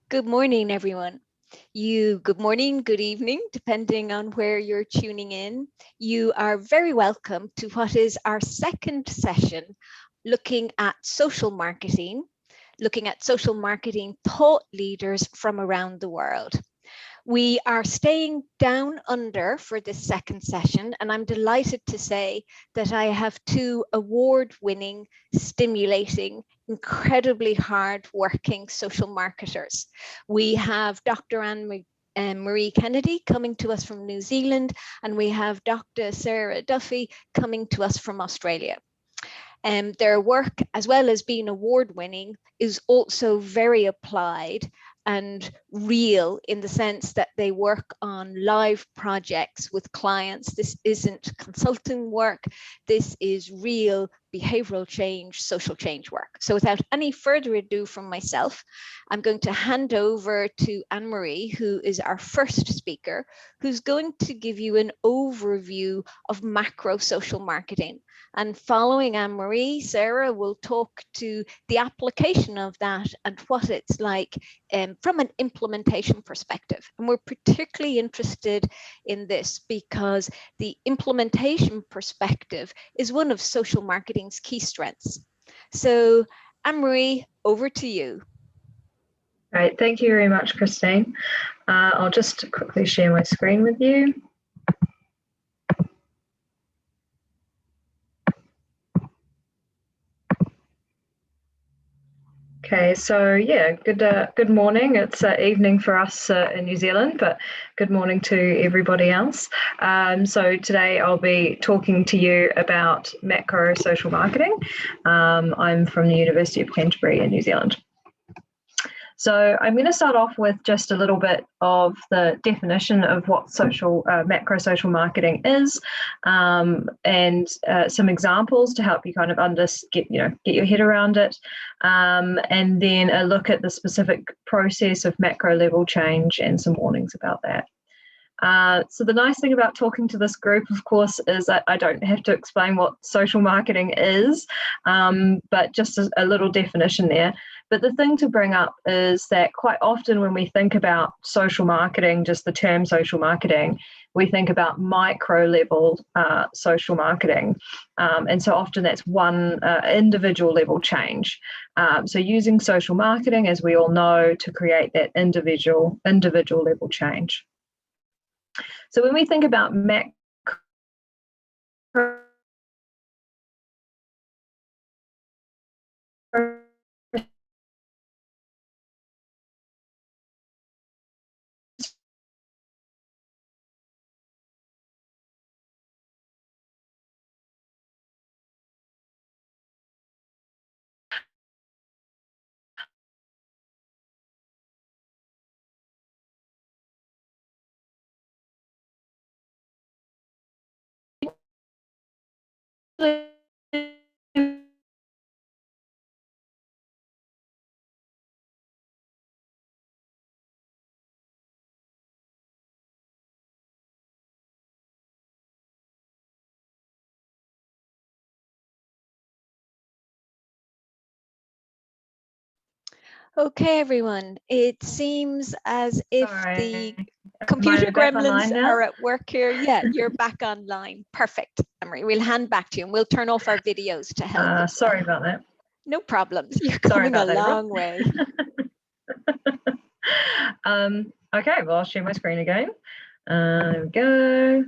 Good morning, everyone. Good morning, good evening, depending on where you're tuning in. You are very welcome to what is our second session looking at social marketing thought leaders from around the world. We are staying down under for this second session, and I'm delighted to say that I have two award-winning, stimulating, incredibly hard-working social marketers. We have Dr. Marie Kennedy coming to us from New Zealand, and we have Dr. Sarah Duffy coming to us from Australia. Their work, as well as being award-winning, is also very applied and real in the sense that they work on live projects with clients. This isn't consulting work. This is real behavioral change, social change work. So without any further ado from myself, I'm going to hand over to Anne-Marie, who is our first speaker, who's going to give you an overview of macro social marketing. And following Anne-Marie, Sarah will talk to the application of that and what it's like from an implementation perspective. And we're particularly interested in this because the implementation perspective is one of social marketing's key strengths. So Anne-Marie, over to you. Great, thank you very much, Christine. I'll just quickly share my screen with you. Okay, so yeah, good morning. It's evening for us in New Zealand, but good morning to everybody else. So today I'll be talking to you about macro social marketing. I'm from the University of Canterbury in New Zealand. So I'm going to start off with just a little bit of the definition of what macro social marketing is, and some examples to help you kind of get your head around it, and then a look at the specific process of macro level change and some warnings about that. So the nice thing about talking to this group, of course, is that I don't have to explain what social marketing is, but just a little definition there. But the thing to bring up is that quite often when we think about social marketing, just the term social marketing, we think about micro level social marketing. And so often that's one individual level change. So using social marketing, as we all know, to create that individual level change. So when we think about macro Okay, everyone. It seems as if the computer gremlins are at work here. Yeah, you're back online. Perfect, Anne-Marie. We'll hand back to you and we'll turn off our videos to help. Sorry about that. No problems. You're coming a long way. Okay, well, I'll share my screen again. There we go.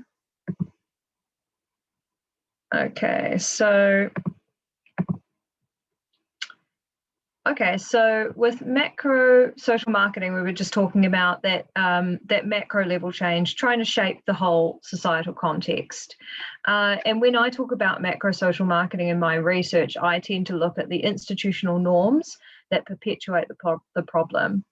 Okay, so with macro social marketing, we were just talking about that macro level change, trying to shape the whole societal context. And when I talk about macro social marketing in my research, I tend to look at the institutional norms that perpetuate the problem.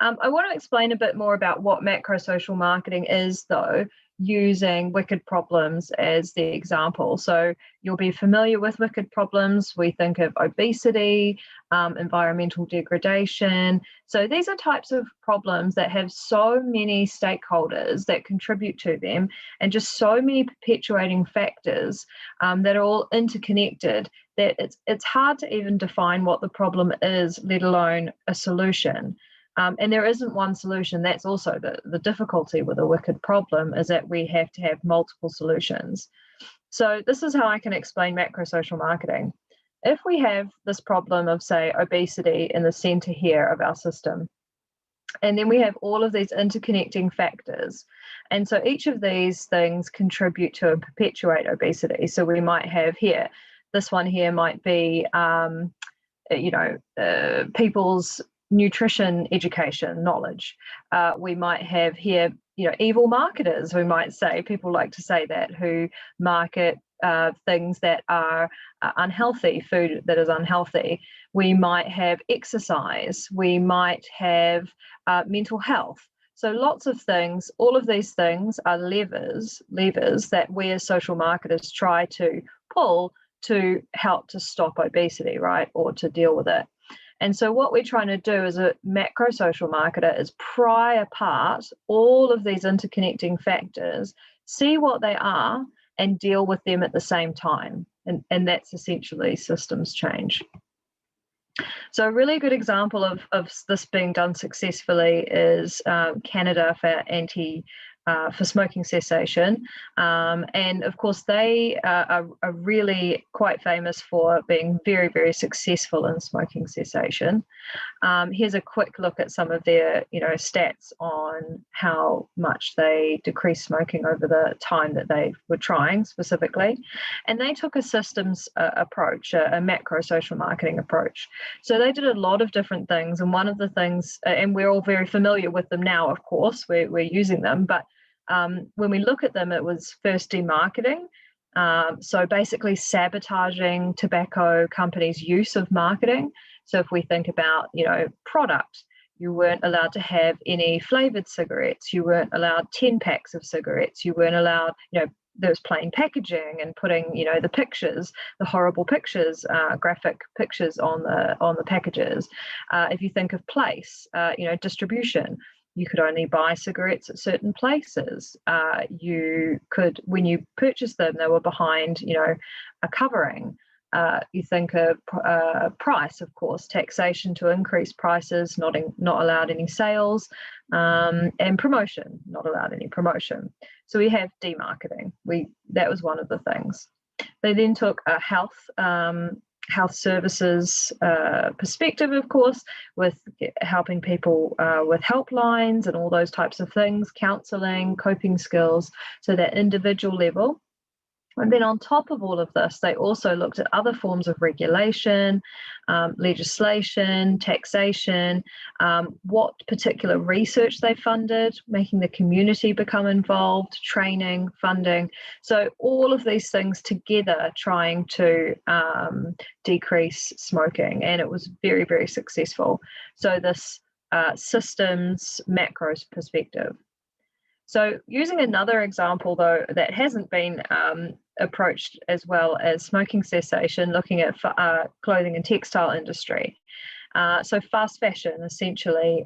I want to explain a bit more about what macro social marketing is, though, using wicked problems as the example. So you'll be familiar with wicked problems. We think of obesity, environmental degradation. So these are types of problems that have so many stakeholders that contribute to them and just so many perpetuating factors that are all interconnected that it's hard to even define what the problem is, let alone a solution. And there isn't one solution. That's also the difficulty with a wicked problem, is that we have to have multiple solutions. So this is how I can explain macro-social marketing. If we have this problem of, say, obesity in the center here of our system, and then we have all of these interconnecting factors, and so each of these things contribute to and perpetuate obesity. So we might have here, this one here might be, people's nutrition education knowledge. We might have here, evil marketers, we might say, people like to say that, who market things that are unhealthy, food that is unhealthy. We might have exercise, we might have mental health. So lots of things, all of these things are levers that we as social marketers try to pull to help to stop obesity, right, or to deal with it. And so what we're trying to do as a macro social marketer is pry apart all of these interconnecting factors, see what they are, and deal with them at the same time. And that's essentially systems change. So a really good example of this being done successfully is Canada for smoking cessation. And of course, they are really quite famous for being very, very successful in smoking cessation. Here's a quick look at some of their, stats on how much they decreased smoking over the time that they were trying specifically. And they took a systems approach, a macro social marketing approach. So they did a lot of different things. And one of the things, and we're all very familiar with them now, of course, we're using them, but when we look at them, it was first demarketing. So basically sabotaging tobacco companies' use of marketing. So if we think about, product, you weren't allowed to have any flavored cigarettes. You weren't allowed 10 packs of cigarettes. You weren't allowed, there was plain packaging and putting, the pictures, the horrible pictures, graphic pictures on the packages. If you think of place, distribution, you could only buy cigarettes at certain places. You could, when you purchased them, they were behind, a covering. You think of price, of course, taxation to increase prices, not allowed any sales, and promotion, not allowed any promotion. So we have demarketing. That was one of the things. They then took a health services perspective, of course, with helping people with helplines and all those types of things, counselling, coping skills, so that individual level. And then on top of all of this, they also looked at other forms of regulation, legislation, taxation, what particular research they funded, making the community become involved, training, funding. So all of these things together trying to decrease smoking. And it was very, very successful. So this systems macros perspective. So using another example, though, that hasn't been approached as well as smoking cessation, looking at clothing and textile industry. So fast fashion essentially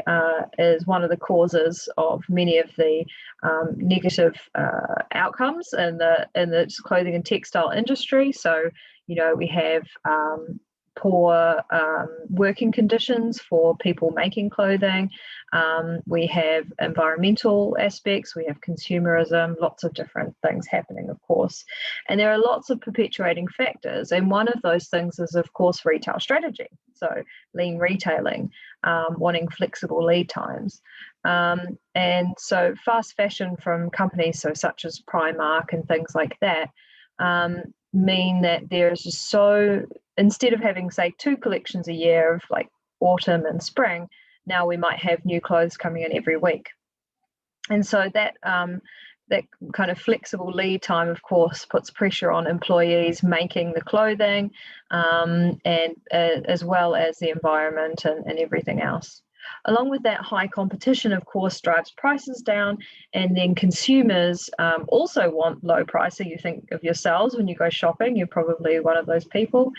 is one of the causes of many of the negative outcomes in the clothing and textile industry. So, we have poor working conditions for people making clothing. We have environmental aspects, we have consumerism, lots of different things happening, of course. And there are lots of perpetuating factors. And one of those things is, of course, retail strategy. So lean retailing, wanting flexible lead times. And so fast fashion from companies such as Primark and things like that mean that there's just so, instead of having, say, 2 collections a year of like autumn and spring, now we might have new clothes coming in every week. And so that kind of flexible lead time, of course, puts pressure on employees making the clothing, and as well as the environment and everything else. Along with that, high competition, of course, drives prices down, and then consumers also want low price. So you think of yourselves when you go shopping, you're probably one of those people.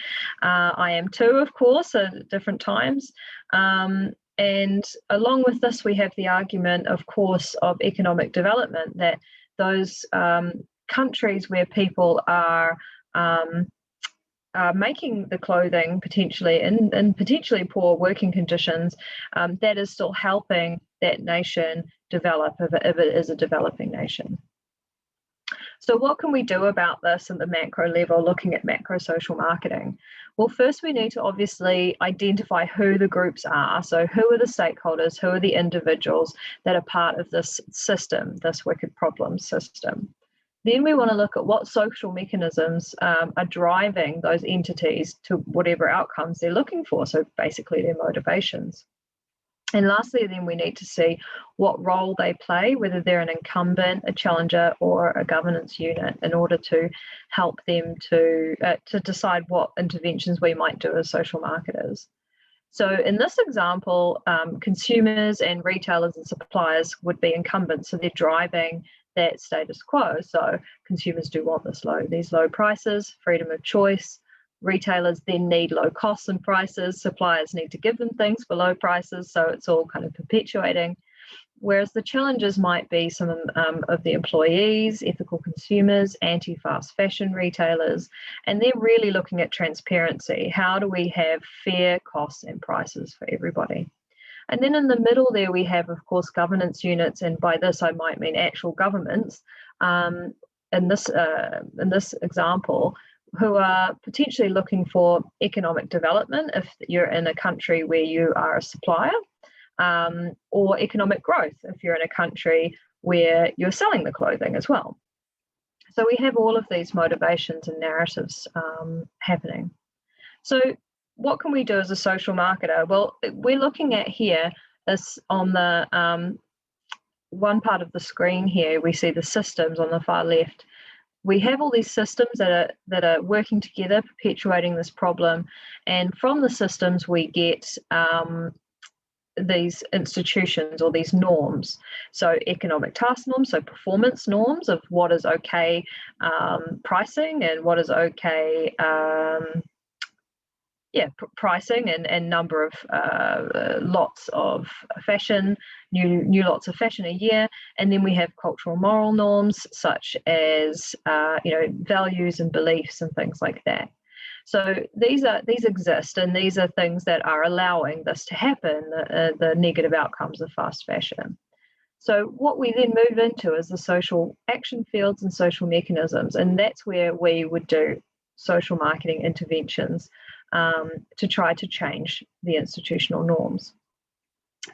I am too, of course, at different times. And along with this, we have the argument, of course, of economic development, that those countries where people are making the clothing potentially in potentially poor working conditions, that is still helping that nation develop if it is a developing nation. So what can we do about this at the macro level, looking at macro social marketing? Well, first we need to obviously identify who the groups are. So who are the stakeholders, who are the individuals that are part of this system, this wicked problem system. Then we want to look at what social mechanisms are driving those entities to whatever outcomes they're looking for, so basically their motivations. And lastly, then we need to see what role they play, whether they're an incumbent, a challenger, or a governance unit, in order to help them to decide what interventions we might do as social marketers. So in this example, consumers and retailers and suppliers would be incumbents, so they're driving that status quo. So consumers do want these low prices, freedom of choice. Retailers then need low costs and prices. Suppliers need to give them things for low prices. So it's all kind of perpetuating. Whereas the challenges might be some of the employees, ethical consumers, anti-fast fashion retailers, and they're really looking at transparency. How do we have fair costs and prices for everybody? And then in the middle there we have, of course, governance units, and by this I might mean actual governments in this example, who are potentially looking for economic development if you're in a country where you are a supplier, or economic growth if you're in a country where you're selling the clothing as well. So we have all of these motivations and narratives happening. So what can we do as a social marketer? Well, we're looking at here this on the one part of the screen here. We see the systems on the far left. We have all these systems that are working together, perpetuating this problem, and from the systems we get these institutions or these norms. So economic task norms, so performance norms of what is okay pricing and what is okay pricing and number of lots of fashion, new lots of fashion a year. And then we have cultural moral norms such as values and beliefs and things like that. So these exist, and these are things that are allowing this to happen, the negative outcomes of fast fashion. So what we then move into is the social action fields and social mechanisms, and that's where we would do social marketing interventions to try to change the institutional norms.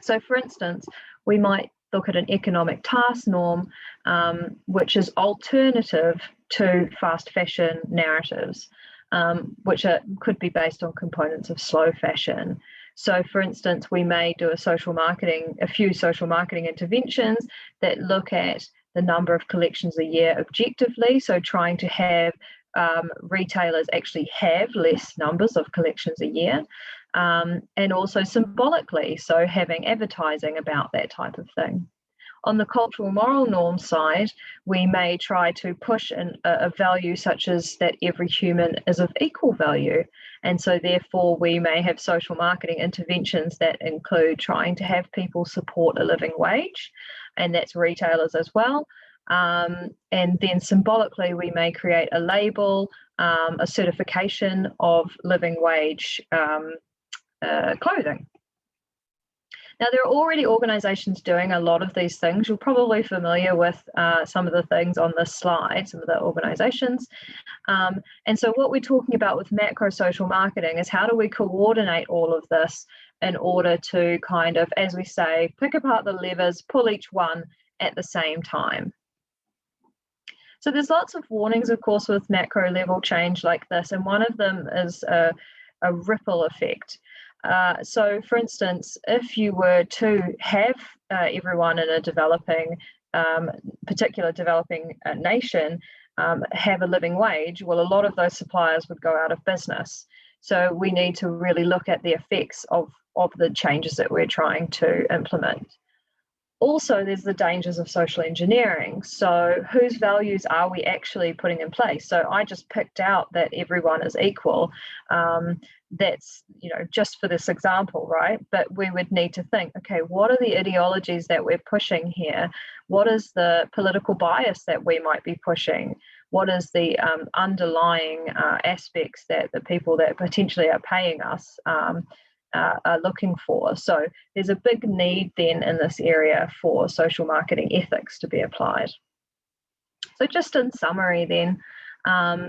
So for instance, we might look at an economic task norm, which is alternative to fast fashion narratives, which could be based on components of slow fashion. So for instance, we may do a few social marketing interventions that look at the number of collections a year objectively, so trying to have retailers actually have less numbers of collections a year, and also symbolically, so having advertising about that type of thing. On the cultural moral norm side, we may try to push a value such as that every human is of equal value, and so therefore we may have social marketing interventions that include trying to have people support a living wage, and that's retailers as well. And then symbolically, we may create a label, a certification of living wage clothing. Now, there are already organisations doing a lot of these things. You're probably familiar with some of the things on this slide, some of the organisations. And so what we're talking about with macro social marketing is how do we coordinate all of this in order to kind of, as we say, pick apart the levers, pull each one at the same time. So there's lots of warnings, of course, with macro level change like this, and one of them is a ripple effect. So, for instance, if you were to have everyone in a particular developing nation have a living wage, well, a lot of those suppliers would go out of business. So we need to really look at the effects of the changes that we're trying to implement. Also, there's the dangers of social engineering. So whose values are we actually putting in place? So I just picked out that everyone is equal. That's, just for this example, right? But we would need to think, okay, what are the ideologies that we're pushing here? What is the political bias that we might be pushing? what is the underlying aspects that the people that potentially are paying us are looking for. So there's a big need then in this area for social marketing ethics to be applied. So just in summary then,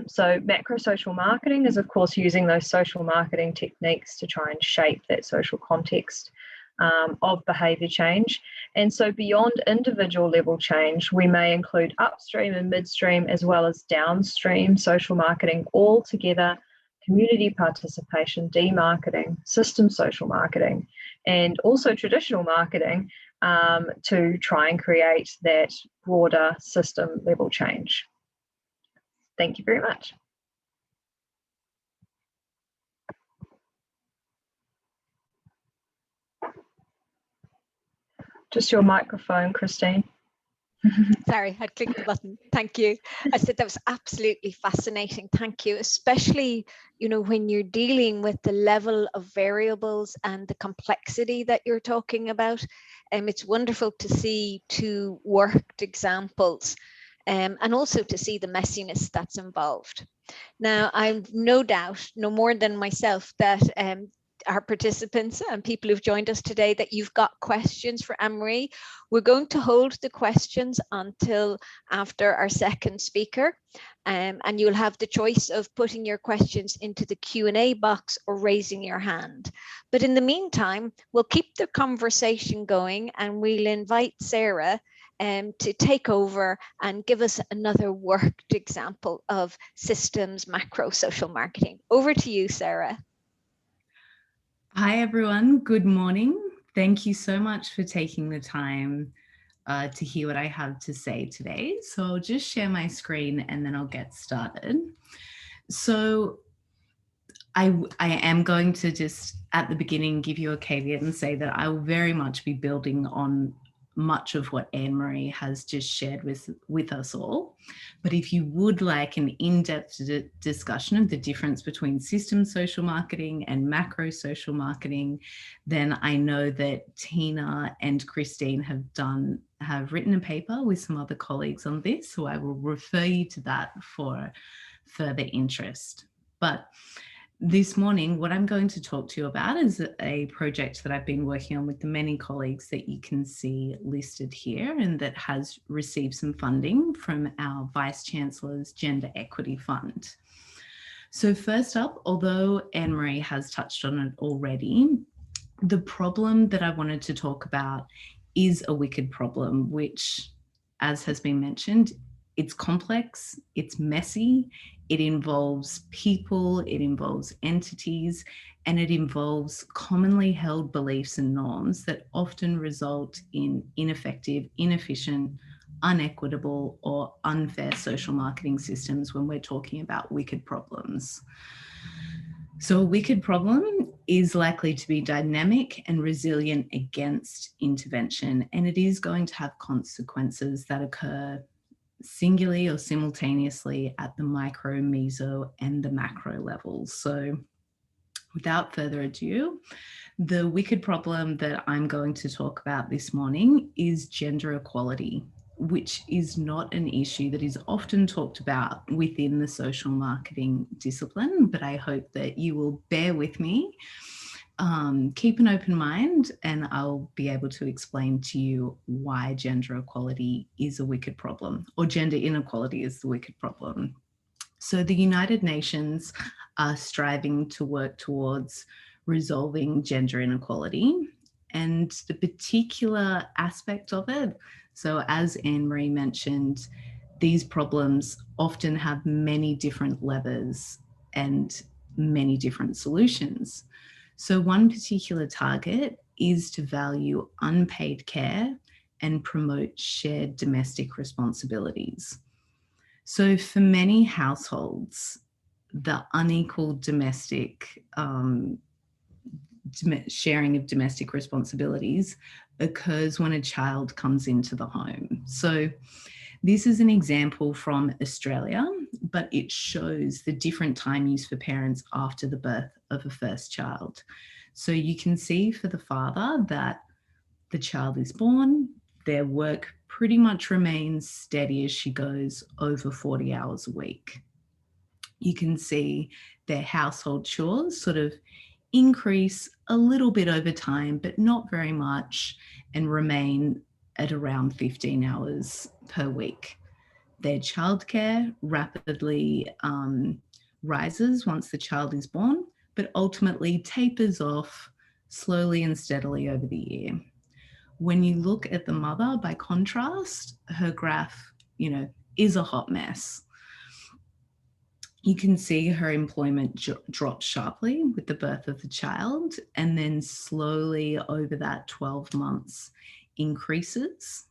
so macro social marketing is of course using those social marketing techniques to try and shape that social context of behaviour change. And so beyond individual level change, we may include upstream and midstream as well as downstream social marketing all together, community participation, demarketing, system social marketing, and also traditional marketing to try and create that broader system level change. Thank you very much. Just your microphone, Christine. Sorry, I clicked the button. Thank you. I said that was absolutely fascinating. Thank you, especially, you know, when you're dealing with the level of variables and the complexity that you're talking about. It's wonderful to see two worked examples and also to see the messiness that's involved. Now, I've no doubt, no more than myself, that our participants and people who've joined us today, that you've got questions for Anne-Marie. We're going to hold the questions until after our second speaker, and you'll have the choice of putting your questions into the Q&A box or raising your hand. But in the meantime, we'll keep the conversation going, and we'll invite Sarah to take over and give us another worked example of systems macro social marketing. Over to you, Sarah. Hi, everyone. Good morning. Thank you so much for taking the time to hear what I have to say today. So I'll just share my screen and then I'll get started. So I am going to just at the beginning give you a caveat and say that I will very much be building on much of what Anne-Marie has just shared with us all. But if you would like an in-depth discussion of the difference between system social marketing and macro social marketing, then I know that Tina and Christine have written a paper with some other colleagues on this, so I will refer you to that for further interest. But this morning, what I'm going to talk to you about is a project that I've been working on with the many colleagues that you can see listed here, and that has received some funding from our Vice Chancellor's Gender Equity Fund. So first up, although Anne-Marie has touched on it already, the problem that I wanted to talk about is a wicked problem, which, as has been mentioned, it's complex, it's messy, it involves people, it involves entities, and it involves commonly held beliefs and norms that often result in ineffective, inefficient, unequitable, or unfair social marketing systems when we're talking about wicked problems. So a wicked problem is likely to be dynamic and resilient against intervention, and it is going to have consequences that occur singularly or simultaneously at the micro, meso, and the macro levels. So without further ado, the wicked problem that I'm going to talk about this morning is gender equality, which is not an issue that is often talked about within the social marketing discipline, but I hope that you will bear with me. Keep an open mind, and I'll be able to explain to you why gender equality is a wicked problem, or gender inequality is the wicked problem. So the United Nations are striving to work towards resolving gender inequality, and the particular aspect of it, so as Anne-Marie mentioned, these problems often have many different levers and many different solutions. So one particular target is to value unpaid care and promote shared domestic responsibilities. So for many households, the unequal domestic sharing of domestic responsibilities occurs when a child comes into the home. So this is an example from Australia, but it shows the different time use for parents after the birth of a first child. So you can see for the father that the child is born, their work pretty much remains steady as she goes over 40 hours a week. You can see their household chores sort of increase a little bit over time, but not very much, and remain at around 15 hours per week. Their childcare rapidly rises once the child is born, but ultimately tapers off slowly and steadily over the year. When you look at the mother, by contrast, her graph, is a hot mess. You can see her employment drops sharply with the birth of the child, and then slowly over that 12 months increases,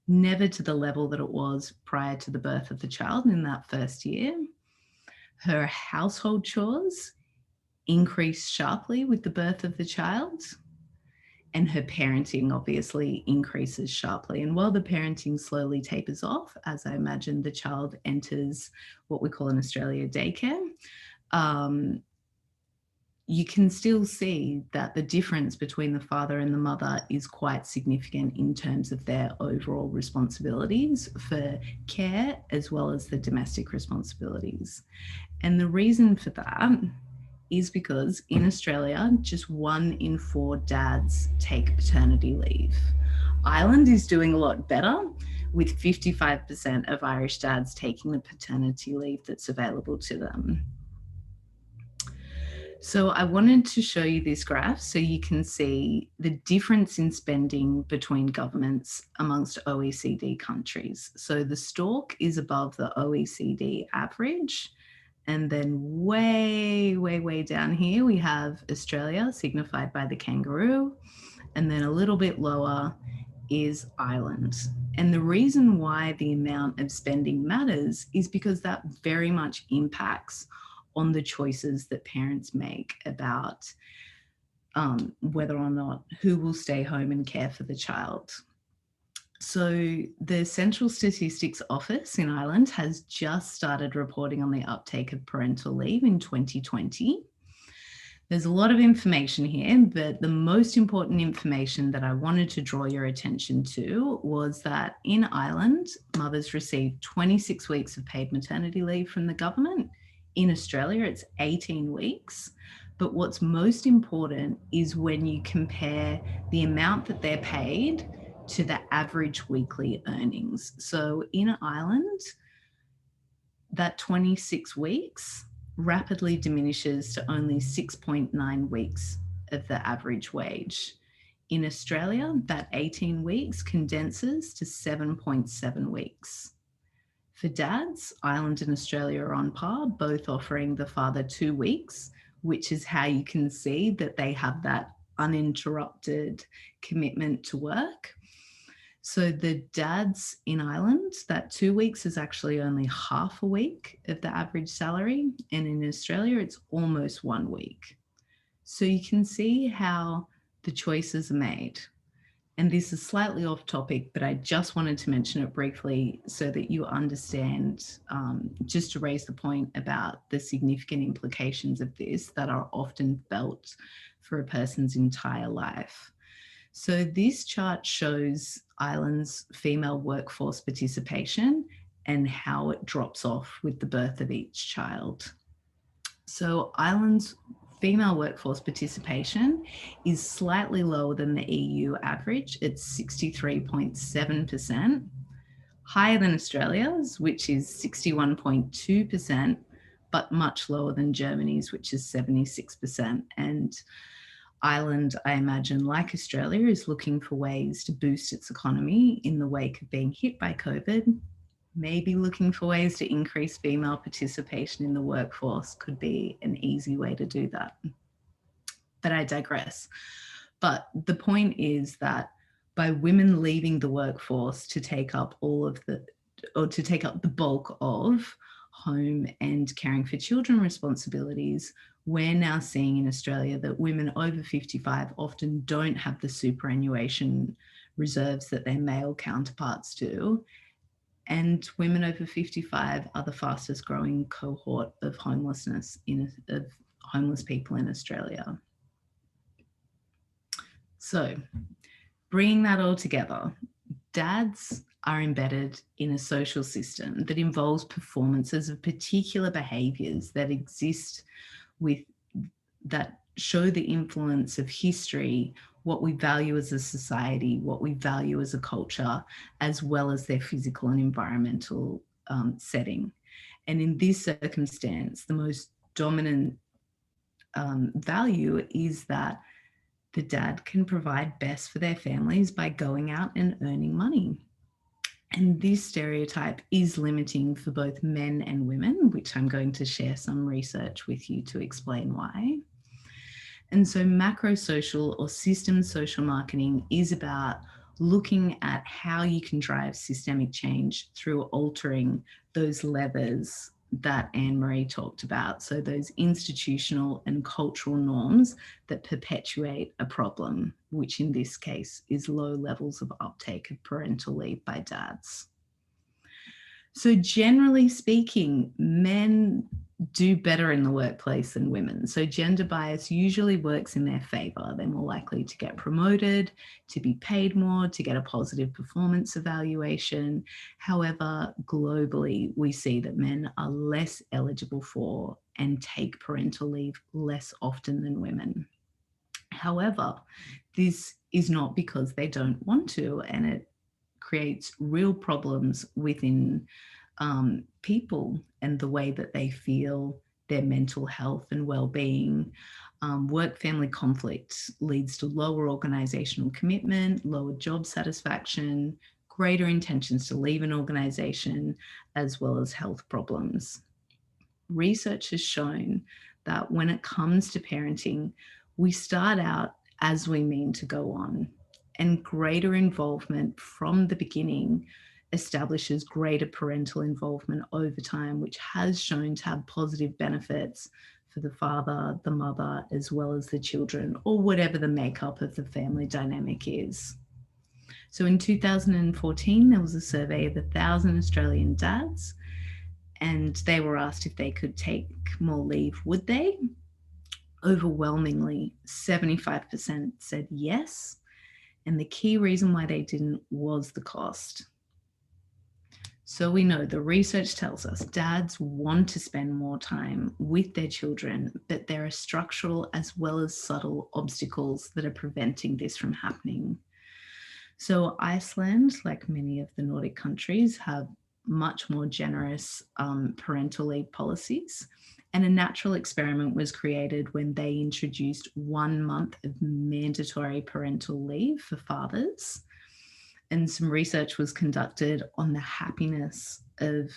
never to the level that it was prior to the birth of the child in that first year. Her household chores increase sharply with the birth of the child, and her parenting obviously increases sharply. And while the parenting slowly tapers off, as I imagine the child enters what we call in Australia daycare, you can still see that the difference between the father and the mother is quite significant in terms of their overall responsibilities for care as well as the domestic responsibilities. And the reason for that is because in Australia, just 1 in 4 dads take paternity leave. Ireland is doing a lot better, with 55% of Irish dads taking the paternity leave that's available to them. So I wanted to show you this graph so you can see the difference in spending between governments amongst OECD countries. So the stalk is above the OECD average. And then way, way, way down here, we have Australia, signified by the kangaroo. And then a little bit lower is Ireland. And the reason why the amount of spending matters is because that very much impacts on the choices that parents make about whether or not who will stay home and care for the child. So the Central Statistics Office in Ireland has just started reporting on the uptake of parental leave in 2020. There's a lot of information here, but the most important information that I wanted to draw your attention to was that in Ireland, mothers receive 26 weeks of paid maternity leave from the government. In Australia, it's 18 weeks. But what's most important is when you compare the amount that they're paid to the average weekly earnings. So in Ireland, that 26 weeks rapidly diminishes to only 6.9 weeks of the average wage. In Australia, that 18 weeks condenses to 7.7 weeks. For dads, Ireland and Australia are on par, both offering the father 2 weeks, which is how you can see that they have that uninterrupted commitment to work. So the dads in Ireland, that 2 weeks is actually only half a week of the average salary. And in Australia, it's almost 1 week. So you can see how the choices are made. And this is slightly off topic, but I just wanted to mention it briefly so that you understand, just to raise the point about the significant implications of this that are often felt for a person's entire life. So this chart shows Ireland's female workforce participation and how it drops off with the birth of each child. So Ireland's female workforce participation is slightly lower than the EU average. It's 63.7%, higher than Australia's, which is 61.2%, but much lower than Germany's, which is 76%. And Ireland, I imagine, like Australia, is looking for ways to boost its economy in the wake of being hit by COVID. Maybe looking for ways to increase female participation in the workforce could be an easy way to do that. But I digress. But the point is that by women leaving the workforce to take up the bulk of home and caring for children responsibilities, we're now seeing in Australia that women over 55 often don't have the superannuation reserves that their male counterparts do. And women over 55 are the fastest growing cohort of homeless people in Australia. So bringing that all together, dads are embedded in a social system that involves performances of particular behaviours that exist that show the influence of history, what we value as a society, what we value as a culture, as well as their physical and environmental setting. And in this circumstance, the most dominant value is that the dad can provide best for their families by going out and earning money. And this stereotype is limiting for both men and women, which I'm going to share some research with you to explain why. And so macro social or system social marketing is about looking at how you can drive systemic change through altering those levers that Anne-Marie talked about. So those institutional and cultural norms that perpetuate a problem, which in this case is low levels of uptake of parental leave by dads. So generally speaking, men do better in the workplace than women. So gender bias usually works in their favor. They're more likely to get promoted, to be paid more, to get a positive performance evaluation. However, globally, we see that men are less eligible for and take parental leave less often than women. However, this is not because they don't want to, and it creates real problems within people and the way that they feel, their mental health and well-being. Work-family conflict leads to lower organizational commitment, lower job satisfaction, greater intentions to leave an organization, as well as health problems. Research has shown that when it comes to parenting, we start out as we mean to go on, and greater involvement from the beginning establishes greater parental involvement over time, which has shown to have positive benefits for the father, the mother, as well as the children, or whatever the makeup of the family dynamic is. So in 2014, there was a survey of 1,000 Australian dads, and they were asked if they could take more leave, would they? Overwhelmingly, 75% said yes. And the key reason why they didn't was the cost. So we know the research tells us dads want to spend more time with their children, but there are structural as well as subtle obstacles that are preventing this from happening. So Iceland, like many of the Nordic countries, have much more generous parental leave policies. And a natural experiment was created when they introduced 1 month of mandatory parental leave for fathers. And some research was conducted on the happiness of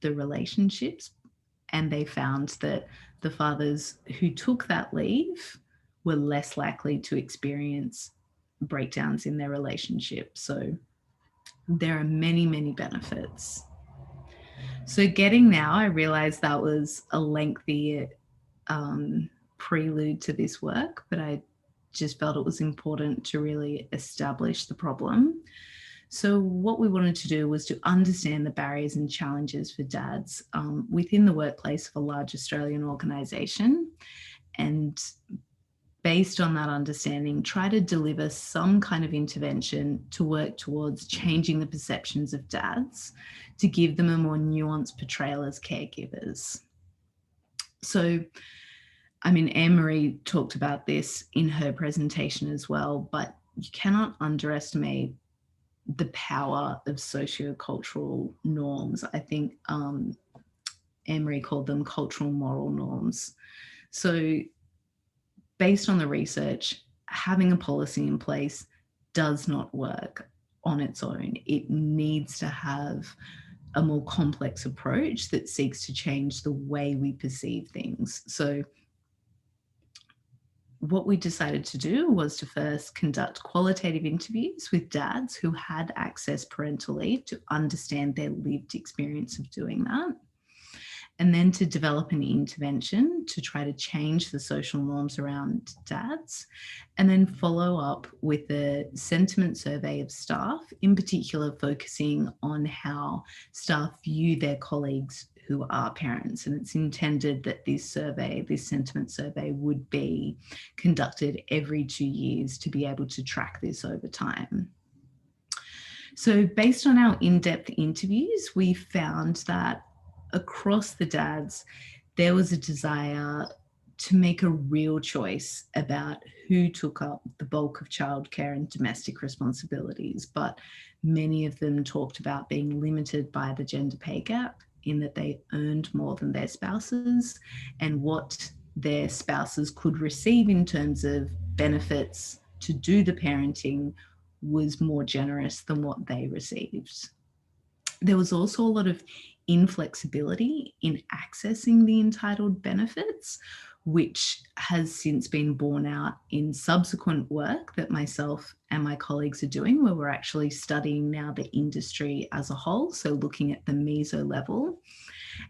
the relationships. And they found that the fathers who took that leave were less likely to experience breakdowns in their relationship. So there are many, many benefits. So getting now, I realized that was a lengthy prelude to this work, but I just felt it was important to really establish the problem. So what we wanted to do was to understand the barriers and challenges for dads within the workplace of a large Australian organisation, and based on that understanding, try to deliver some kind of intervention to work towards changing the perceptions of dads, to give them a more nuanced portrayal as caregivers. So, I mean, Anne-Marie talked about this in her presentation as well, but you cannot underestimate the power of sociocultural norms. I think Anne-Marie called them cultural moral norms. So based on the research, having a policy in place does not work on its own. It needs to have a more complex approach that seeks to change the way we perceive things. So what we decided to do was to first conduct qualitative interviews with dads who had accessed parental leave to understand their lived experience of doing that, and then to develop an intervention to try to change the social norms around dads, and then follow up with a sentiment survey of staff, in particular focusing on how staff view their colleagues who are parents. And it's intended that this survey, this sentiment survey, would be conducted every 2 years to be able to track this over time. So based on our in-depth interviews, we found that across the dads, there was a desire to make a real choice about who took up the bulk of childcare and domestic responsibilities, but many of them talked about being limited by the gender pay gap in that they earned more than their spouses, and what their spouses could receive in terms of benefits to do the parenting was more generous than what they received. There was also a lot of inflexibility in accessing the entitled benefits, which has since been borne out in subsequent work that myself and my colleagues are doing, where we're actually studying now the industry as a whole. So looking at the meso level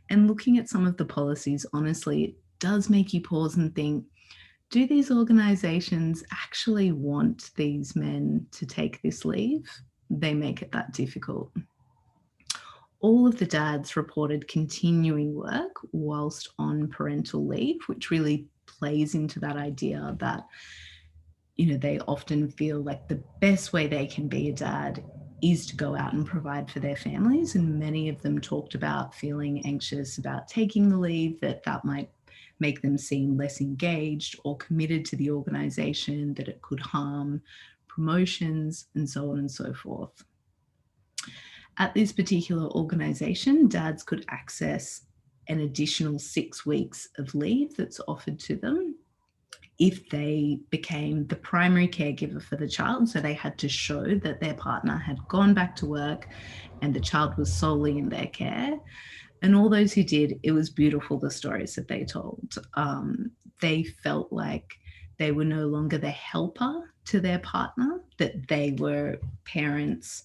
and looking at some of the policies, honestly, it does make you pause and think, do these organisations actually want these men to take this leave? They make it that difficult. All of the dads reported continuing work whilst on parental leave, which really plays into that idea that, you know, they often feel like the best way they can be a dad is to go out and provide for their families. And many of them talked about feeling anxious about taking the leave, that might make them seem less engaged or committed to the organisation, that it could harm promotions and so on and so forth. At this particular organisation, dads could access an additional 6 weeks of leave that's offered to them if they became the primary caregiver for the child. So they had to show that their partner had gone back to work and the child was solely in their care. And all those who did, it was beautiful, the stories that they told. They felt like they were no longer the helper to their partner, that they were parents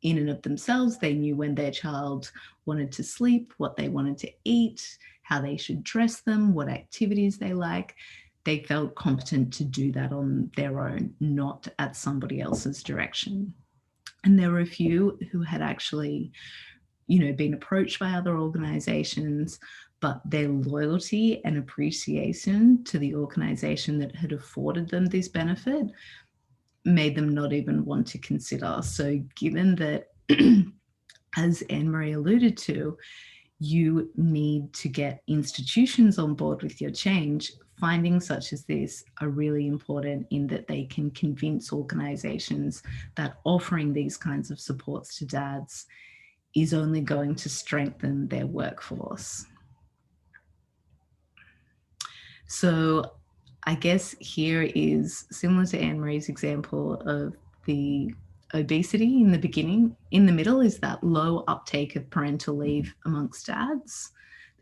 in and of themselves. They knew when their child wanted to sleep, what they wanted to eat, how they should dress them, what activities they like. They felt competent to do that on their own, not at somebody else's direction. And there were a few who had actually, you know, been approached by other organizations, but their loyalty and appreciation to the organization that had afforded them this benefit made them not even want to consider. So given that, as Anne-Marie alluded to, you need to get institutions on board with your change, findings such as this are really important in that they can convince organizations that offering these kinds of supports to dads is only going to strengthen their workforce. So I guess here is similar to Anne-Marie's example of the obesity in the beginning. In the middle is that low uptake of parental leave amongst dads.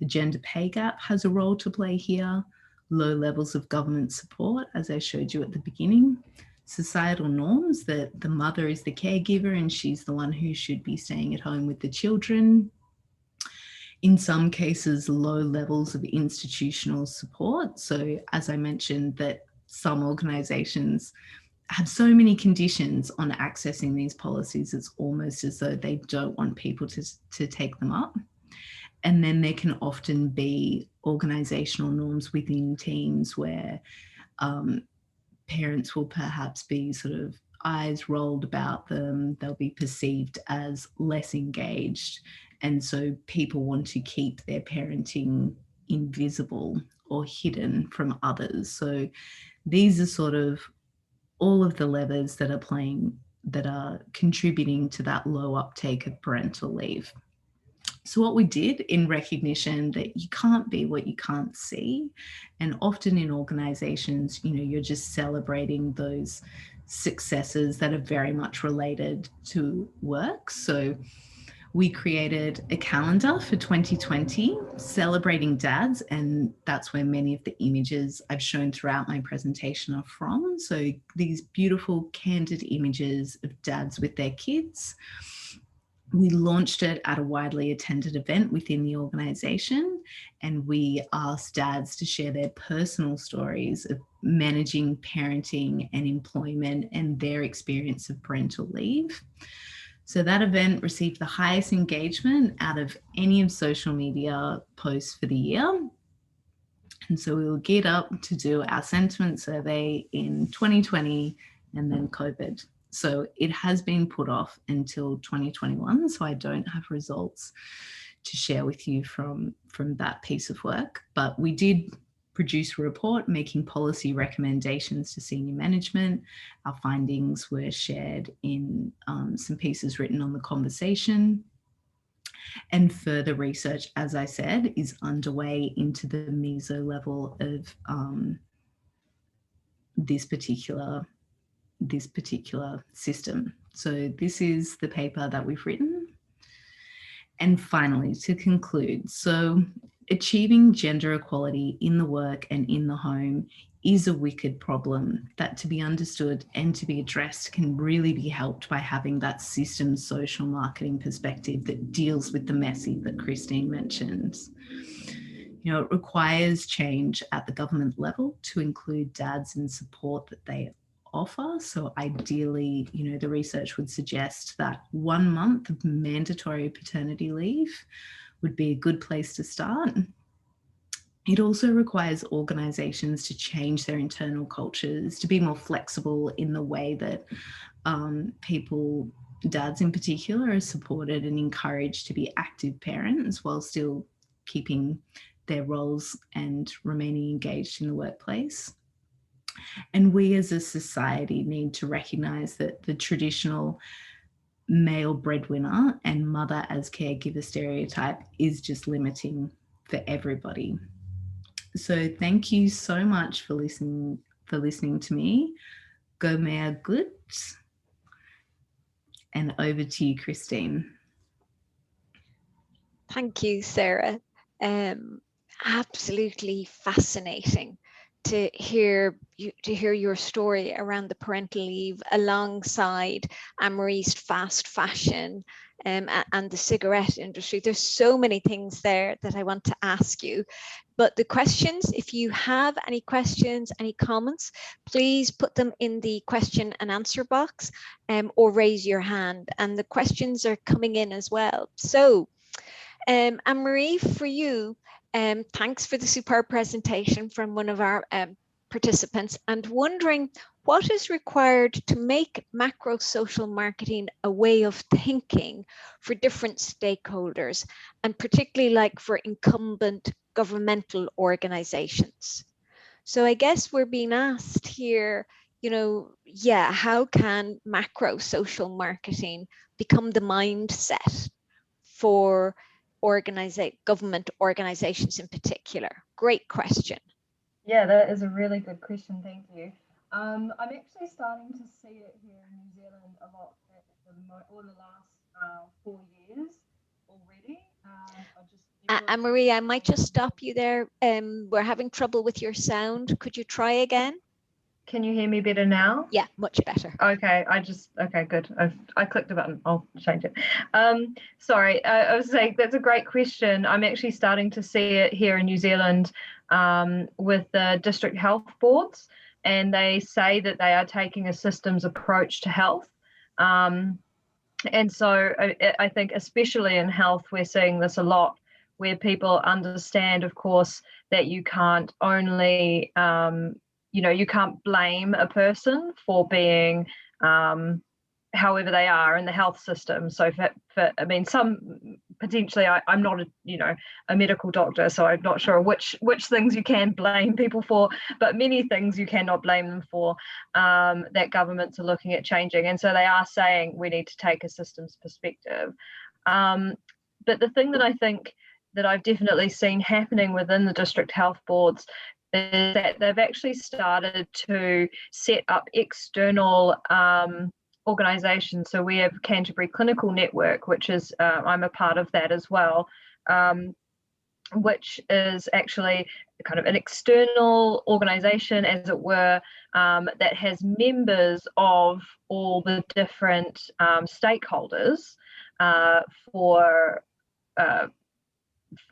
The gender pay gap has a role to play here. Low levels of government support, as I showed you at the beginning. Societal norms that the mother is the caregiver and she's the one who should be staying at home with the children. In some cases, low levels of institutional support. So as I mentioned, that some organizations have so many conditions on accessing these policies, it's almost as though they don't want people to take them up. And then there can often be organizational norms within teams where parents will perhaps be sort of eyes rolled about them. They'll be perceived as less engaged. And so people want to keep their parenting invisible or hidden from others. So these are sort of all of the levers that are contributing to that low uptake of parental leave. So what we did, in recognition that you can't be what you can't see, and often in organizations, you know, you're just celebrating those successes that are very much related to work. So we created a calendar for 2020 celebrating dads, and that's where many of the images I've shown throughout my presentation are from. So these beautiful candid images of dads with their kids. We launched it at a widely attended event within the organisation, and we asked dads to share their personal stories of managing parenting and employment and their experience of parental leave. So that event received the highest engagement out of any of social media posts for the year. And so we were geared up to do our sentiment survey in 2020, and then COVID So it has been put off until 2021. So I don't have results to share with you from that piece of work. But we did produce a report making policy recommendations to senior management. Our findings were shared in some pieces written on the conversation. And further research, as I said, is underway into the meso level of this particular system. So this is the paper that we've written. And finally, to conclude, so achieving gender equality in the work and in the home is a wicked problem that, to be understood and to be addressed, can really be helped by having that systems social marketing perspective that deals with the messy that Christine mentioned. You know, it requires change at the government level to include dads and support that they offer. So ideally, you know, the research would suggest that 1 month of mandatory paternity leave would be a good place to start. It also requires organisations to change their internal cultures, to be more flexible in the way that people, dads in particular, are supported and encouraged to be active parents while still keeping their roles and remaining engaged in the workplace. And we as a society need to recognise that the traditional male breadwinner and mother as caregiver stereotype is just limiting for everybody. So thank you so much for listening to me. Go mea gut. And over to you, Christine. Thank you, Sarah. Absolutely fascinating to hear your story around the parental leave alongside Anne-Marie's fast fashion and the cigarette industry. There's so many things there that I want to ask you. But the questions, if you have any questions, any comments, please put them in the question and answer box or raise your hand. And the questions are coming in as well. So Anne-Marie, for you, thanks for the superb presentation from one of our participants, and wondering what is required to make macro social marketing a way of thinking for different stakeholders, and particularly like for incumbent governmental organizations. So I guess we're being asked here, you know, yeah, how can macro social marketing become the mindset for government organizations in particular? Great question. Yeah, that is a really good question. Thank you. I'm actually starting to see it here in New Zealand a lot over the last 4 years already. Anne-Marie, I might just stop you there. We're having trouble with your sound. Could you try again? Can you hear me better now? Yeah, much better. Okay, okay, good. I clicked a button. I'll change it. Sorry, I was saying that's a great question. I'm actually starting to see it here in New Zealand with the district health boards, and they say that they are taking a systems approach to health. And so I think especially in health, we're seeing this a lot, where people understand, of course, that you can't only you can't blame a person for being however they are in the health system. So I mean, some potentially, I'm not a medical doctor, so I'm not sure which things you can blame people for, but many things you cannot blame them for that governments are looking at changing. And so they are saying we need to take a systems perspective. But the thing that I think that I've definitely seen happening within the district health boards is that they've actually started to set up external organisations. So we have Canterbury Clinical Network, which is I'm a part of that as well, which is actually kind of an external organisation, as it were, that has members of all the different stakeholders for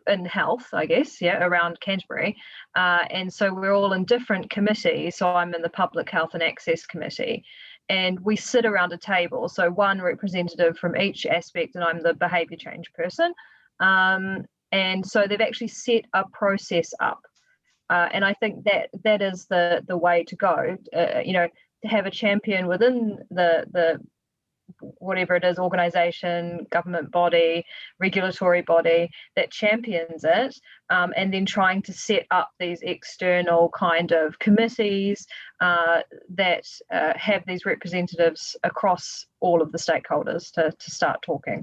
in health, I guess, around Canterbury. And so we're all in different committees. So I'm in the Public Health and Access Committee, and we sit around a table. So one representative from each aspect, and I'm the behaviour change person. And so they've actually set a process up. And I think that is the way to go. have a champion within the whatever it is, organization, government body, regulatory body that champions it, and then trying to set up these external kind of committees that have these representatives across all of the stakeholders to start talking.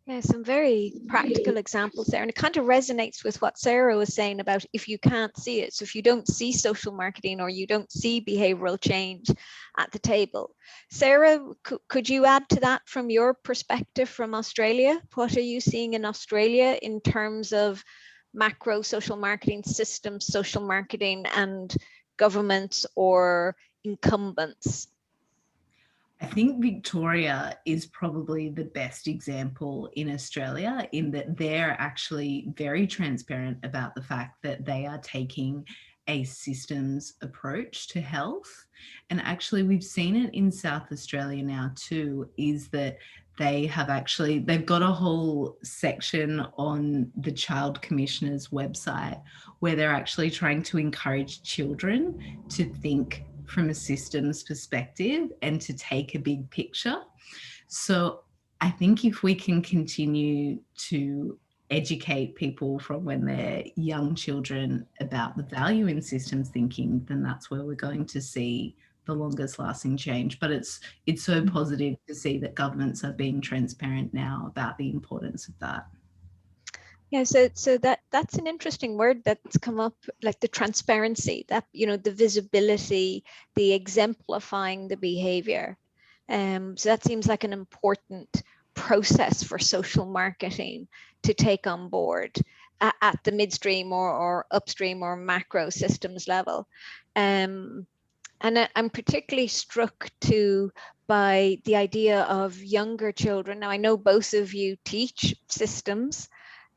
Yeah, some very practical examples there. And it kind of resonates with what Sarah was saying about if you can't see it. So if you don't see social marketing or you don't see behavioural change at the table. Sarah, could you add to that from your perspective from Australia? What are you seeing in Australia in terms of macro social marketing systems, social marketing and governments or incumbents? I think Victoria is probably the best example in Australia in that they're actually very transparent about the fact that they are taking a systems approach to health. And actually we've seen it in South Australia now too, is that they've got a whole section on the Child Commissioner's website where they're actually trying to encourage children to think from a systems perspective and to take a big picture. So I think if we can continue to educate people from when they're young children about the value in systems thinking, then that's where we're going to see the longest lasting change. But it's so positive to see that governments are being transparent now about the importance of that. Yeah, so that's an interesting word that's come up, like the transparency, that, you know, the visibility, the exemplifying the behavior. So that seems like an important process for social marketing to take on board at the midstream or upstream or macro systems level. And I'm particularly struck too by the idea of younger children. Now, I know both of you teach systems.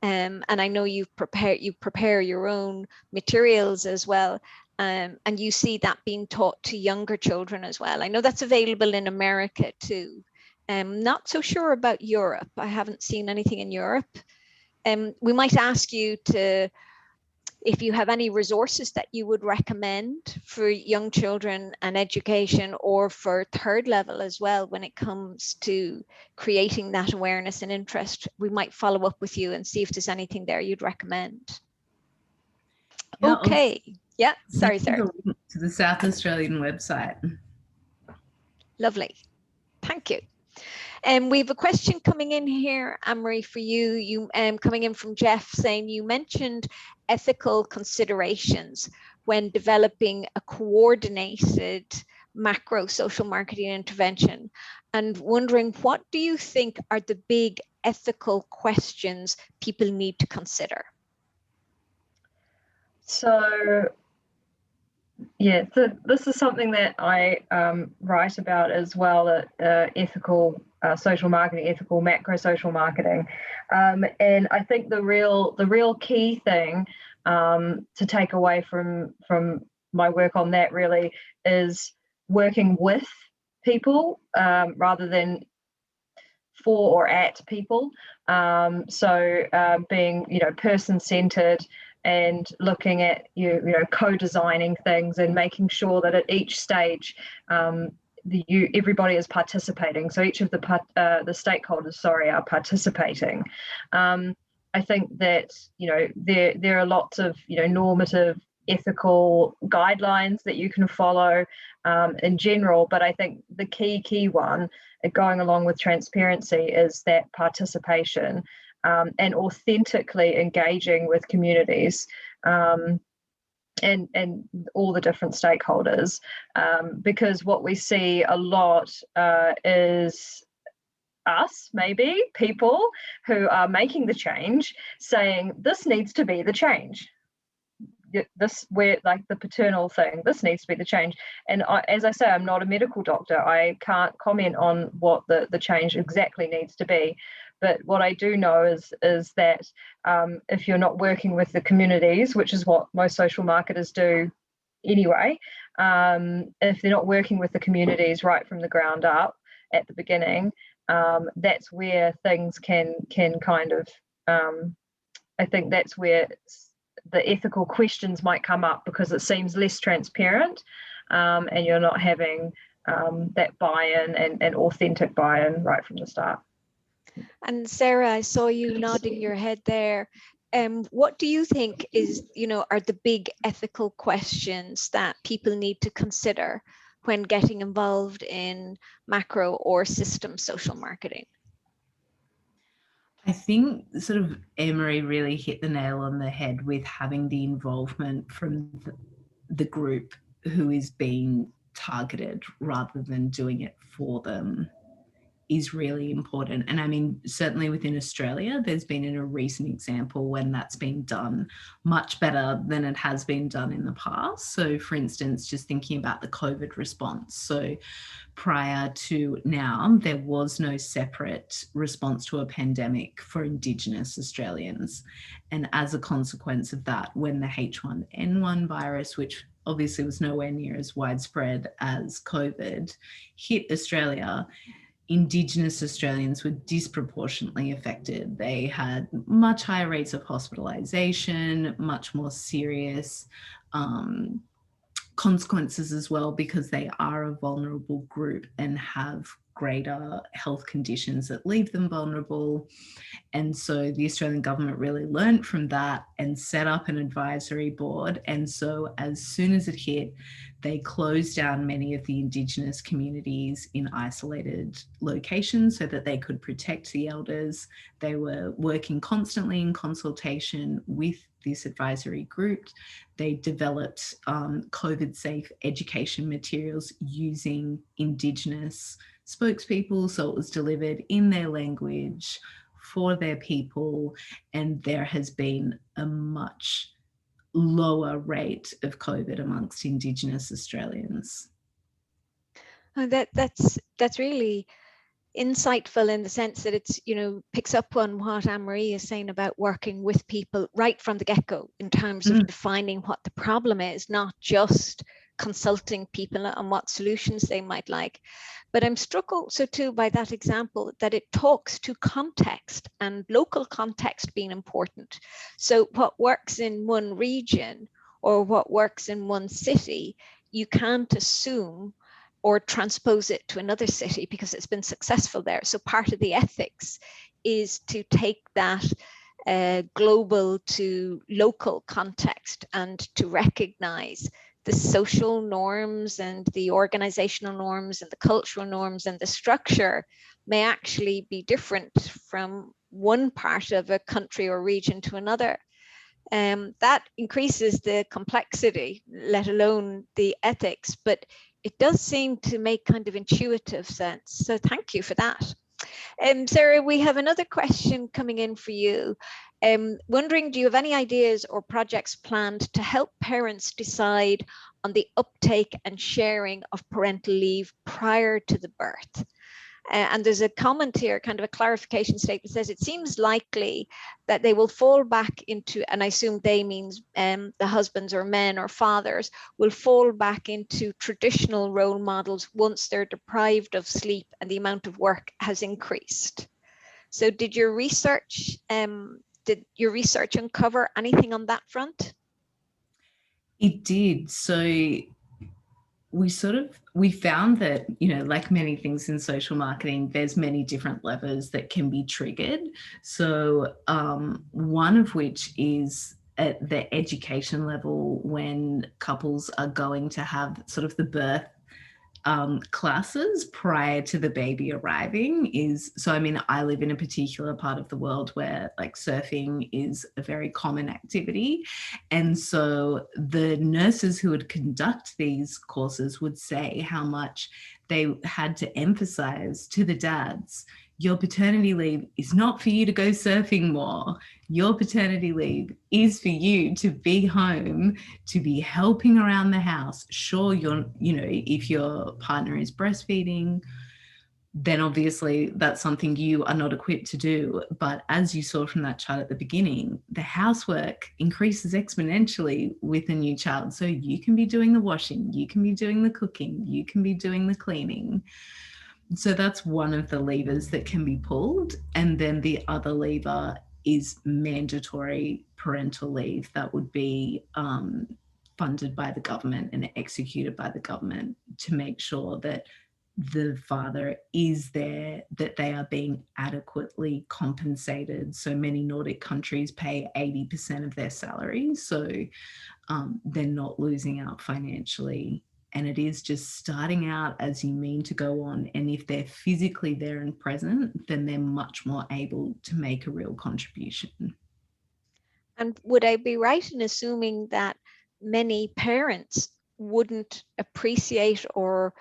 And I know you prepare your own materials as well, and you see that being taught to younger children as well. I know that's available in America too. Not so sure about Europe. I haven't seen anything in Europe. We might ask you if you have any resources that you would recommend for young children and education, or for third level as well, when it comes to creating that awareness and interest. We might follow up with you and see if there's anything there you'd recommend. Yeah, okay. Yeah, sorry, Sarah. To the South Australian website. Lovely. Thank you. We have a question coming in here, Anne-Marie, for you. Coming in from Jeff, saying you mentioned ethical considerations when developing a coordinated macro social marketing intervention, and wondering, what do you think are the big ethical questions people need to consider? So, yeah, so this is something that I write about as well at ethical social marketing, ethical macro social marketing, and I think the real key thing to take away from my work on that really is working with people rather than for or at people. So being, you know, person-centered and looking at co-designing things and making sure that at each stage everybody is participating. So each of the stakeholders, are participating. I think that there are lots of normative, ethical guidelines that you can follow in general, but I think the key one, going along with transparency, is that participation and authentically engaging with communities and all the different stakeholders, because what we see a lot is us, maybe people who are making the change, saying this needs to be the change. This, where like the paternal thing, this needs to be the change. And as I say, I'm not a medical doctor. I can't comment on what the change exactly needs to be. But what I do know is that if you're not working with the communities, which is what most social marketers do anyway, if they're not working with the communities right from the ground up at the beginning, that's where things can kind of, I think that's where the ethical questions might come up, because it seems less transparent. and you're not having that buy-in and authentic buy-in right from the start. And Sarah, I saw you nodding your head there. What do you think are the big ethical questions that people need to consider when getting involved in macro or system social marketing? I think sort of Emery really hit the nail on the head with having the involvement from the group who is being targeted rather than doing it for them is really important. And I mean, certainly within Australia, there's been a recent example when that's been done much better than it has been done in the past. So for instance, just thinking about the COVID response. So prior to now, there was no separate response to a pandemic for Indigenous Australians. And as a consequence of that, when the H1N1 virus, which obviously was nowhere near as widespread as COVID, hit Australia, Indigenous Australians were disproportionately affected. They had much higher rates of hospitalisation, much more serious consequences as well, because they are a vulnerable group and have greater health conditions that leave them vulnerable. And so the Australian government really learned from that and set up an advisory board. And so as soon as it hit, they closed down many of the Indigenous communities in isolated locations so that they could protect the elders. They were working constantly in consultation with this advisory group. They developed COVID-safe education materials using Indigenous spokespeople, so it was delivered in their language for their people, and there has been a much lower rate of COVID amongst Indigenous Australians. That's really insightful in the sense that it's, picks up on what Anne-Marie is saying about working with people right from the get-go in terms of defining what the problem is, not just consulting people on what solutions they might like. But I'm struck also too by that example that it talks to context and local context being important. So what works in one region or what works in one city, you can't assume or transpose it to another city because it's been successful there. So part of the ethics is to take that global to local context and to recognize the social norms and the organizational norms and the cultural norms and the structure may actually be different from one part of a country or region to another. That increases the complexity, let alone the ethics, but it does seem to make kind of intuitive sense. So thank you for that. Sarah, we have another question coming in for you. Wondering, do you have any ideas or projects planned to help parents decide on the uptake and sharing of parental leave prior to the birth? And there's a comment here, kind of a clarification statement, says it seems likely that they will fall back into, and I assume they means the husbands or men or fathers, will fall back into traditional role models once they're deprived of sleep and the amount of work has increased. So did your research uncover anything on that front? It did. So we found that, like many things in social marketing, there's many different levers that can be triggered. So one of which is at the education level, when couples are going to have sort of the birth classes prior to the baby arriving so I mean, I live in a particular part of the world where like surfing is a very common activity. And so the nurses who would conduct these courses would say how much they had to emphasize to the dads, your paternity leave is not for you to go surfing more. Your paternity leave is for you to be home, to be helping around the house. Sure, if your partner is breastfeeding, then obviously that's something you are not equipped to do. But as you saw from that chart at the beginning, the housework increases exponentially with a new child. So you can be doing the washing, you can be doing the cooking, you can be doing the cleaning. So that's one of the levers that can be pulled. And then the other lever is mandatory parental leave. That would be funded by the government and executed by the government to make sure that the father is there, that they are being adequately compensated. So many Nordic countries pay 80% of their salary, so they're not losing out financially. And it is just starting out as you mean to go on. And if they're physically there and present, then they're much more able to make a real contribution. And would I be right in assuming that many parents wouldn't appreciate or,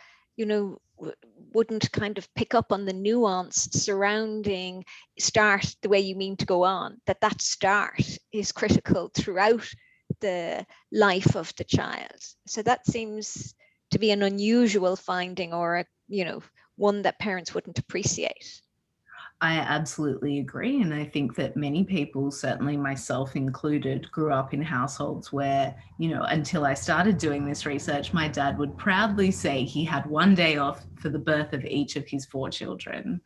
wouldn't kind of pick up on the nuance surrounding start the way you mean to go on, that start is critical throughout the life of the child? So that seems to be an unusual finding, or one that parents wouldn't appreciate. I absolutely agree. And I think that many people, certainly myself included, grew up in households where, until I started doing this research, my dad would proudly say he had one day off for the birth of each of his 4 children.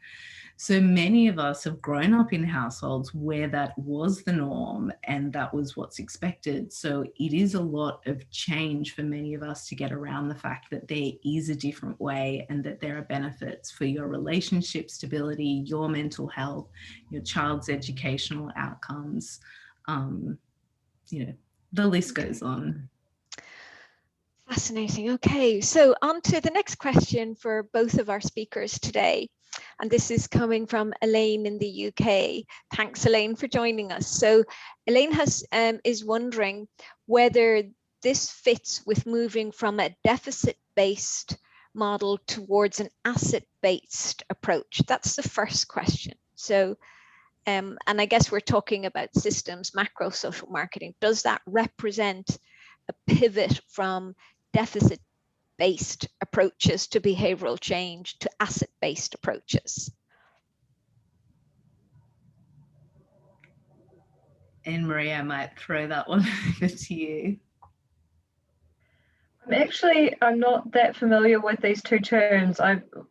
So many of us have grown up in households where that was the norm and that was what's expected. So it is a lot of change for many of us to get around the fact that there is a different way and that there are benefits for your relationship stability, your mental health, your child's educational outcomes. The list goes on. Fascinating. Okay, so on to the next question for both of our speakers today. And this is coming from Elaine in the UK. Thanks, Elaine, for joining us. So Elaine is wondering whether this fits with moving from a deficit-based model towards an asset-based approach. That's the first question. So, and I guess we're talking about systems, macro social marketing. Does that represent a pivot from deficit-based approaches to behavioral change to asset-based approaches? Anne-Marie, I might throw that one over to you. I'm not that familiar with these two terms.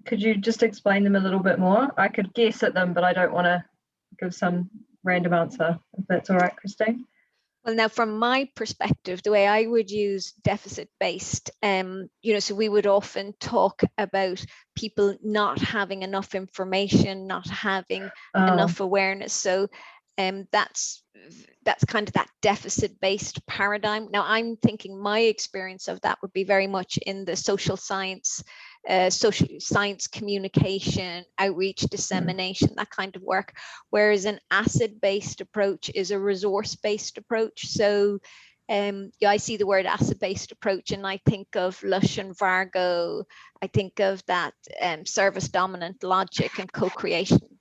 Could you just explain them a little bit more? I could guess at them, but I don't want to give some random answer, if that's all right, Christine. Well, now, from my perspective, the way I would use deficit-based, so we would often talk about people not having enough information, not having enough awareness. So that's kind of that deficit-based paradigm. Now, I'm thinking my experience of that would be very much in the social science communication, outreach, dissemination, that kind of work, whereas an asset-based approach is a resource-based approach. So I see the word asset-based approach and I think of Lush and Vargo, I think of that service dominant logic and co-creation,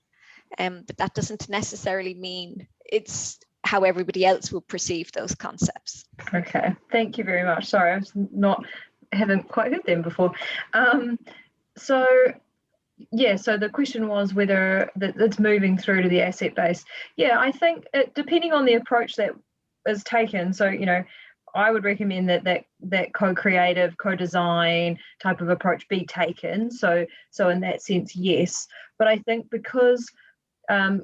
but that doesn't necessarily mean it's how everybody else will perceive those concepts. Okay, thank you very much. Sorry, haven't quite heard them before. So the question was whether it's moving through to the asset base. Yeah, I think depending on the approach that is taken. So, I would recommend that co-creative, co-design type of approach be taken. So in that sense, yes. But I think because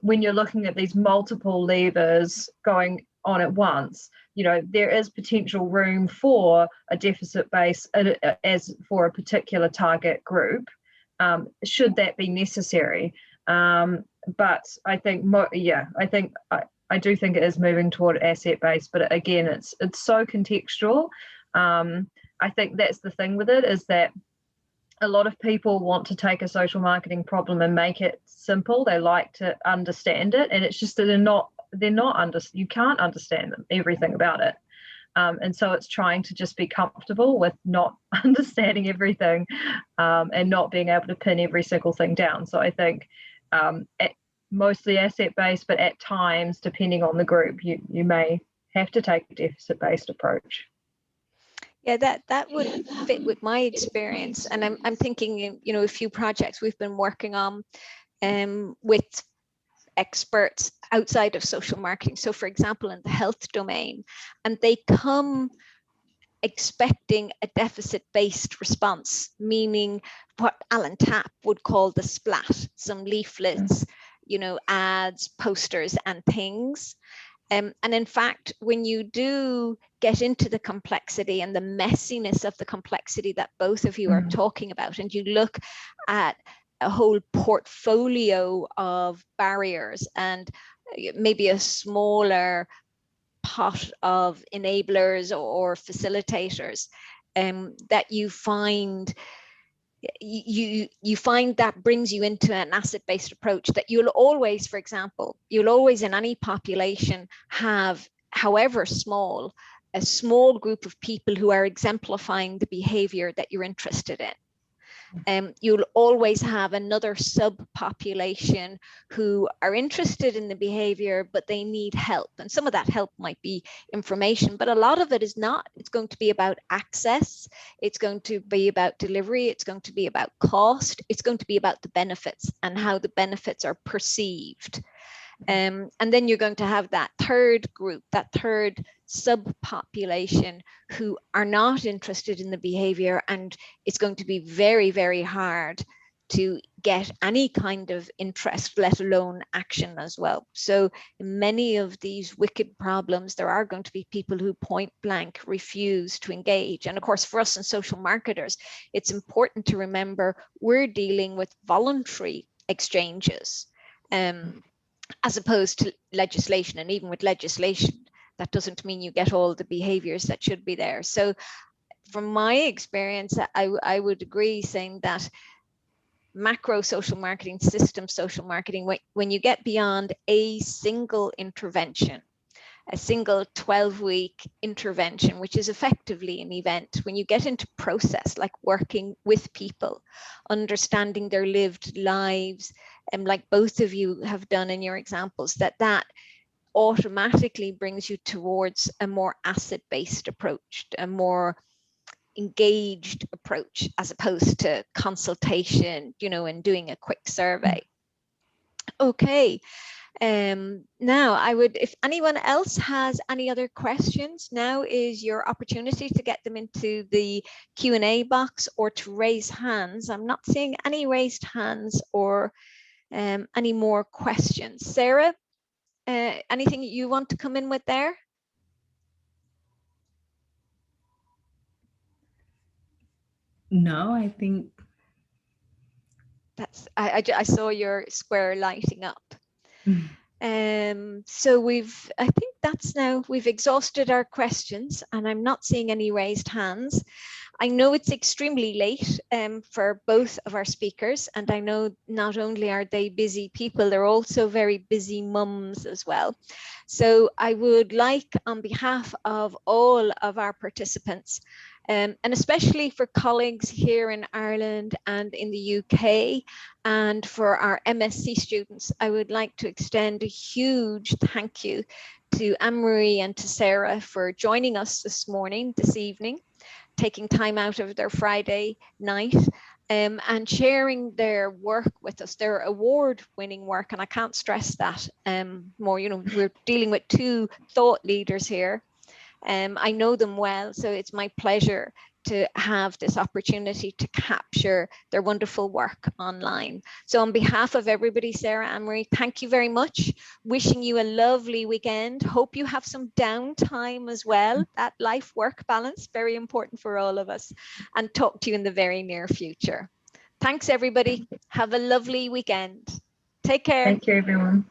when you're looking at these multiple levers going on at once, there is potential room for a deficit base as for a particular target group, should that be necessary. But I think, I do think it is moving toward asset base. But again, it's so contextual. I think that's the thing with it, is that a lot of people want to take a social marketing problem and make it simple. They like to understand it, and it's just that you can't understand everything about it. And so it's trying to just be comfortable with not understanding everything, and not being able to pin every single thing down. So I think mostly asset-based, but at times, depending on the group, you may have to take a deficit-based approach. Yeah, that would fit with my experience. And I'm thinking, a few projects we've been working on with experts outside of social marketing. So for example, in the health domain, and they come expecting a deficit-based response, meaning what Alan Tapp would call the splat, some leaflets, ads, posters and things. And in fact, when you do get into the complexity and the messiness of the complexity that both of you are talking about, and you look at a whole portfolio of barriers and maybe a smaller pot of enablers or facilitators, that you find that brings you into an asset-based approach, that you'll always, for example, you'll always in any population have, however small, a small group of people who are exemplifying the behavior that you're interested in. You'll always have another subpopulation who are interested in the behavior, but they need help. And some of that help might be information, but a lot of it is not. It's going to be about access. It's going to be about delivery. It's going to be about cost. It's going to be about the benefits and how the benefits are perceived. And then you're going to have that third group, that third subpopulation who are not interested in the behavior, and it's going to be very, very hard to get any kind of interest, let alone action as well. So in many of these wicked problems, there are going to be people who point blank refuse to engage. And of course, for us as social marketers, it's important to remember we're dealing with voluntary exchanges, as opposed to legislation. And even with legislation, that doesn't mean you get all the behaviors that should be there. So from my experience, I would agree saying that macro social marketing, system social marketing, when you get beyond a single intervention, a single 12-week intervention, which is effectively an event, when you get into process, like working with people, understanding their lived lives, and like both of you have done in your examples, that automatically brings you towards a more asset-based approach, a more engaged approach, as opposed to consultation, and doing a quick survey. Okay. Now I would, if anyone else has any other questions, now is your opportunity to get them into the Q&A box or to raise hands. I'm not seeing any raised hands or any more questions. Sarah, anything you want to come in with there? No, I think that's, I saw your square lighting up. So I think that's now, we've exhausted our questions and I'm not seeing any raised hands. I know it's extremely late for both of our speakers, and I know not only are they busy people, they're also very busy mums as well. So I would like, on behalf of all of our participants, and especially for colleagues here in Ireland and in the UK, and for our MSc students, I would like to extend a huge thank you to Anne-Marie and to Sarah for joining us this evening, taking time out of their Friday night and sharing their work with us, their award-winning work. And I can't stress that more. We're dealing with two thought leaders here. I know them well, so it's my pleasure to have this opportunity to capture their wonderful work online. So on behalf of everybody, Sarah, Anne-Marie, thank you very much. Wishing you a lovely weekend. Hope you have some downtime as well. That life-work balance, very important for all of us. And talk to you in the very near future. Thanks, everybody. Have a lovely weekend. Take care. Thank you, everyone.